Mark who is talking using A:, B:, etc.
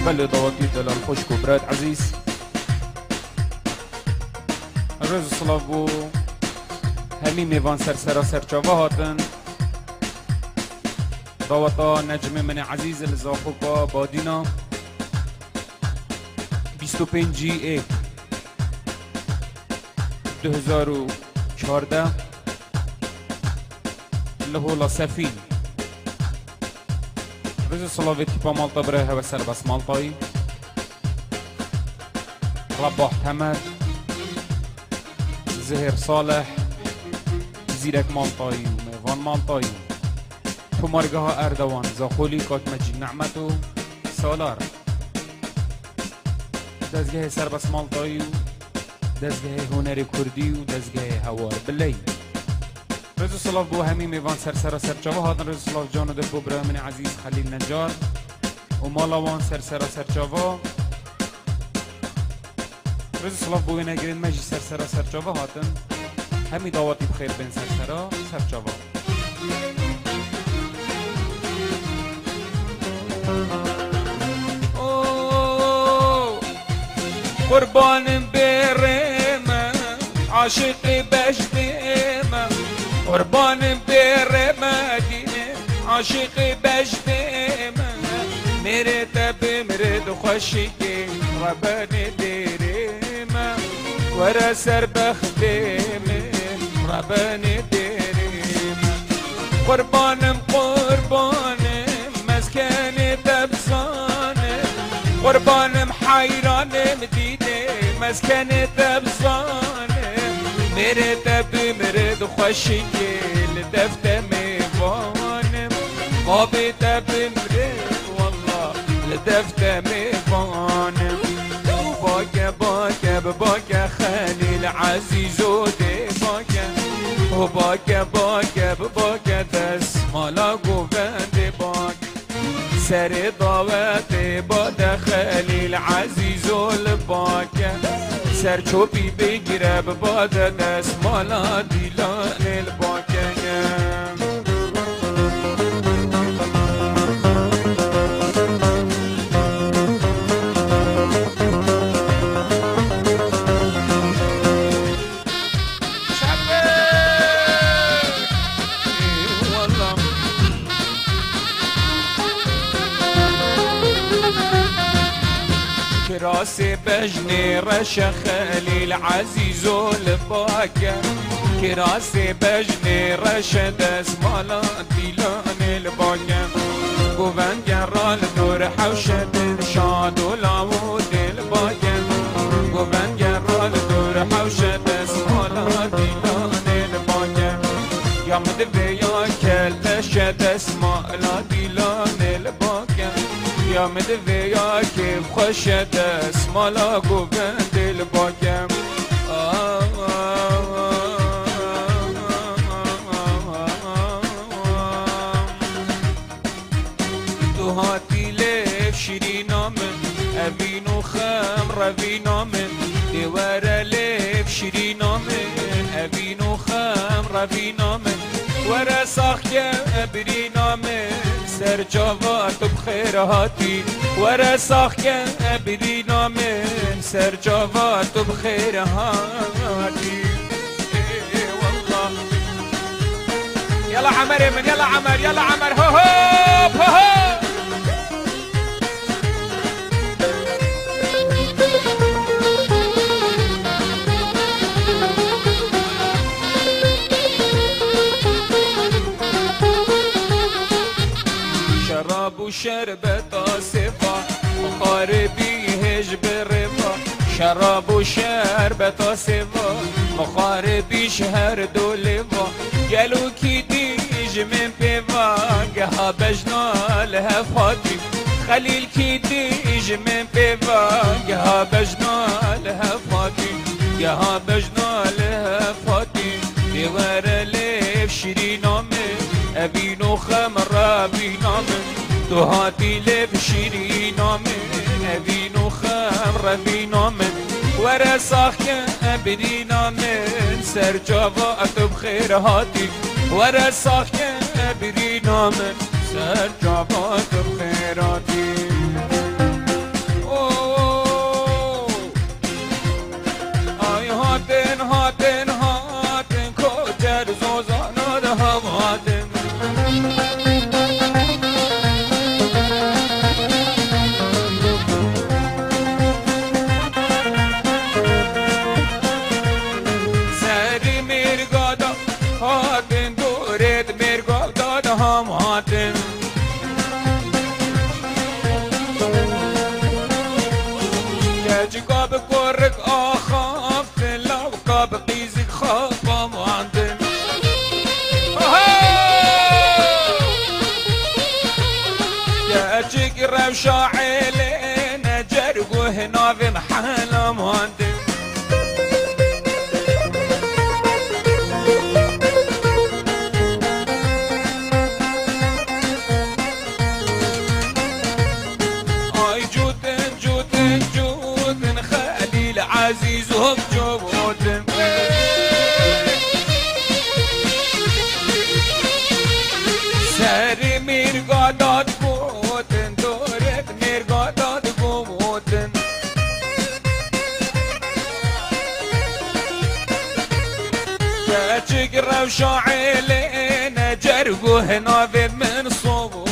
A: بله دواتی دلال خوشک و براد عزیز روز صلاف بو همی میوان سر سرچاوه هاتن دواتا نجم من عزیز لزاخوکا بادینا 25 جی ای 2014 لهولا سفین روز صلاف تیپا مالتا بره هوا سر بس مالتایی رباح تمر زهر صالح زیرک مالتایی و میوان مالتایی تو مرگها اردوان زاخولی کاک مجید نعمت و سالار دزگه سربس مالتایی و دزگه هنر کردی و دزگه هوار بلی روز صلاف بو همی میوان سر چاوه هاتن روز صلاف جانو دل بو برای من عزیز خلیل نجار و مالاوان سر چاوه روز صلاف بو نگرین مجی سر چاوه هاتن همی دعواتی بخیر بین سر چاوه قربانم برم عاشق بجدم قربانم برم دینه عاشق بجدم میره تب میره دو خوشی که ربان دیرم ورا سر بختم ربان دیرم قربانم مسکن تبزانم قربانم حیرانم دیده مسکن تبزانم میره تب میره دو خوشی که لدفت میوانم قاب تب میره والله لدفت میوانم باکه خلیل عزیز و دی باکه دست مالا گوبند باکه سر دعوت باد خلیل عزیز و لباکه سر چوبی بگیره باد دست مالا دیلان الباکه كراس بجني رشا خليل عزيز والباكة كراس بجني رشا دس مالا ديلان الباكة قوان جرال دور حوشة الشاد والعود الباكة قوان جرال دور حوشة دس مالا ديلان الباكة يا مدبي يا كل دس مالا ديلان الباكة يا مدوي يا كيف خوشة دس مالا قوبند الباكم تو هاتي لف شيرينا من أبينو خمر أبينا من دوار لف شيرينا من أبينو خمر أبينا من ورا ساخيا أبرينا من سر جوات بخير هاتي ورا ساخيا أبرينا من سر جوات بخير هاتي والله يلا عمر من يلا عمر هو هو شراب وشربت صفا مخاربي هج برفا شراب وشربت صفا مخاربي شهر دولفا قالوا كي ديج من بيفا قها بجنا لها فاتي خليل كي ديج من بيفا قها بجنا لها فاتي قها بجنا لها فاتي ديوار ليف شيرينا من أبينو خمر أبينا من تو هاتي لف شيرينا من أبينو خمر أبينا من ورا ساخيا أبرينا من سر جوات بخير هاتي ورا ساخيا أبرينا من سر جوات بخير هاتي سری میرگادا هاتن دورت میرگادا هم هاتن جاب كورك اخاف لو قاب قيزك خاف وعندن يا جيك روشا عيلين جرقو هنا في محل مهندن اي جوتن جوتن جوتن خليل عزيز هم جوتن سري ميرقادات بوتن دورت ميرقادات بوتن يا جيك روشا عيلين جرقو هنا في من صوب